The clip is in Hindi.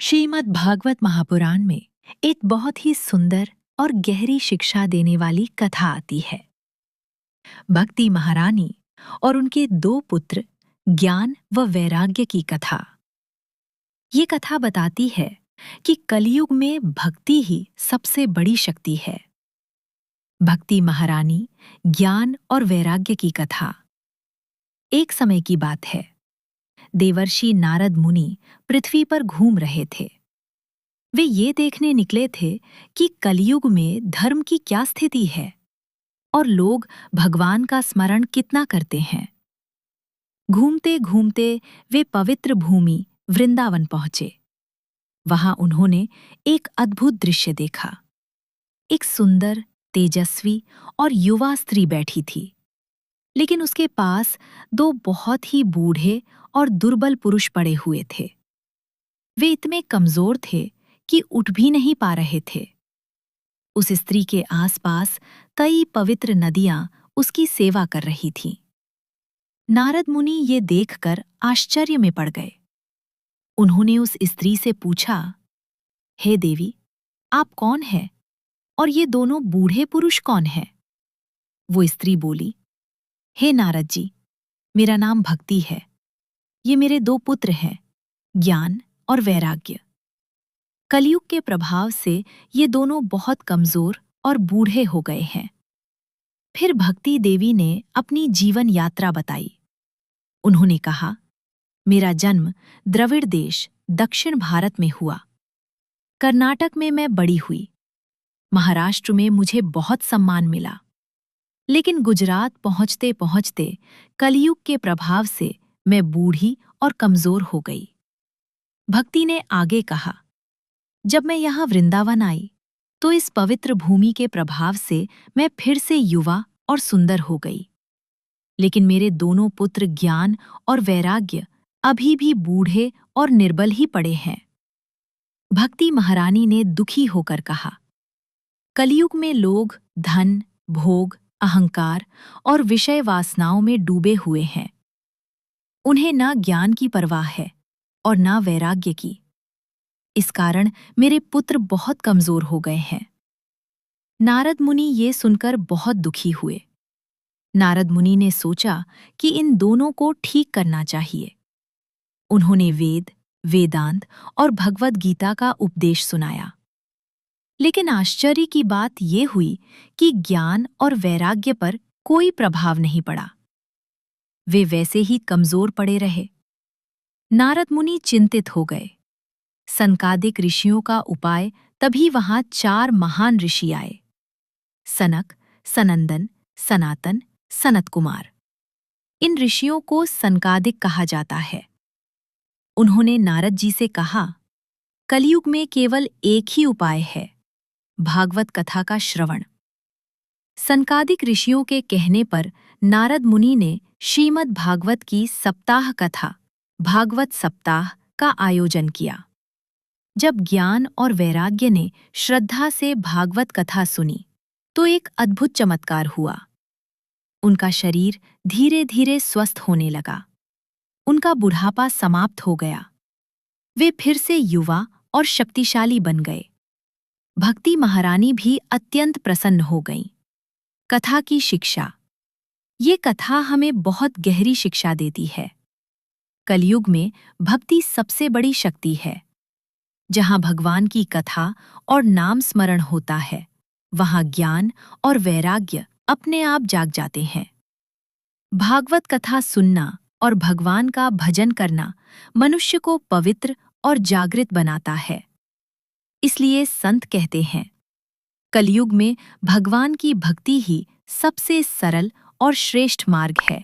श्रीमद् भागवत महापुराण में एक बहुत ही सुंदर और गहरी शिक्षा देने वाली कथा आती है। भक्ति महारानी और उनके दो पुत्र ज्ञान व वैराग्य की कथा। ये कथा बताती है कि कलयुग में भक्ति ही सबसे बड़ी शक्ति है। भक्ति महारानी, ज्ञान और वैराग्य की कथा। एक समय की बात है। देवर्षि नारद मुनि पृथ्वी पर घूम रहे थे। वे ये देखने निकले थे कि कलयुग में धर्म की क्या स्थिति है और लोग भगवान का स्मरण कितना करते हैं। घूमते घूमते वे पवित्र भूमि वृंदावन पहुंचे। वहां उन्होंने एक अद्भुत दृश्य देखा। एक सुंदर, तेजस्वी और युवा स्त्री बैठी थी, लेकिन उसके पास दो बहुत ही बूढ़े और दुर्बल पुरुष पड़े हुए थे। वे इतने कमजोर थे कि उठ भी नहीं पा रहे थे। उस स्त्री के आसपास कई पवित्र नदियां उसकी सेवा कर रही थीं। नारद मुनि ये देखकर आश्चर्य में पड़ गए। उन्होंने उस स्त्री से पूछा, हे देवी, आप कौन हैं और ये दोनों बूढ़े पुरुष कौन हैं? वो स्त्री बोली, हे नारद जी, मेरा नाम भक्ति है। ये मेरे दो पुत्र हैं, ज्ञान और वैराग्य। कलयुग के प्रभाव से ये दोनों बहुत कमजोर और बूढ़े हो गए हैं। फिर भक्ति देवी ने अपनी जीवन यात्रा बताई। उन्होंने कहा, मेरा जन्म द्रविड़ देश दक्षिण भारत में हुआ। कर्नाटक में मैं बड़ी हुई। महाराष्ट्र में मुझे बहुत सम्मान मिला। लेकिन गुजरात पहुंचते पहुंचते कलयुग के प्रभाव से मैं बूढ़ी और कमजोर हो गई। भक्ति ने आगे कहा, जब मैं यहाँ वृंदावन आई तो इस पवित्र भूमि के प्रभाव से मैं फिर से युवा और सुंदर हो गई। लेकिन मेरे दोनों पुत्र ज्ञान और वैराग्य अभी भी बूढ़े और निर्बल ही पड़े हैं। भक्ति महारानी ने दुखी होकर कहा, कलयुग में लोग धन, भोग, अहंकार और विषय वासनाओं में डूबे हुए हैं। उन्हें न ज्ञान की परवाह है और न वैराग्य की। इस कारण मेरे पुत्र बहुत कमजोर हो गए हैं। नारद मुनि ये सुनकर बहुत दुखी हुए। नारद मुनि ने सोचा कि इन दोनों को ठीक करना चाहिए। उन्होंने वेद, वेदांत और भगवद गीता का उपदेश सुनाया। लेकिन आश्चर्य की बात ये हुई कि ज्ञान और वैराग्य पर कोई प्रभाव नहीं पड़ा। वे वैसे ही कमजोर पड़े रहे। नारद मुनि चिंतित हो गए। सनकादिक ऋषियों का उपाय तभी वहां 4 महान ऋषि आए, सनक, सनंदन, सनातन, सनत कुमार। इन ऋषियों को सनकादिक कहा जाता है। उन्होंने नारद जी से कहा, कलयुग में केवल एक ही उपाय है, भागवत कथा का श्रवण। सनकादिक ऋषियों के कहने पर नारद मुनि ने श्रीमद् भागवत की सप्ताह कथा, भागवत सप्ताह का आयोजन किया। जब ज्ञान और वैराग्य ने श्रद्धा से भागवत कथा सुनी तो एक अद्भुत चमत्कार हुआ। उनका शरीर धीरे धीरे स्वस्थ होने लगा। उनका बुढ़ापा समाप्त हो गया। वे फिर से युवा और शक्तिशाली बन गए। भक्ति महारानी भी अत्यंत प्रसन्न हो गईं। कथा की शिक्षा। ये कथा हमें बहुत गहरी शिक्षा देती है। कलयुग में भक्ति सबसे बड़ी शक्ति है। जहाँ भगवान की कथा और नाम स्मरण होता है, वहाँ ज्ञान और वैराग्य अपने आप जाग जाते हैं। भागवत कथा सुनना और भगवान का भजन करना मनुष्य को पवित्र और जागृत बनाता है। इसलिए संत कहते हैं, कलयुग में भगवान की भक्ति ही सबसे सरल और श्रेष्ठ मार्ग है।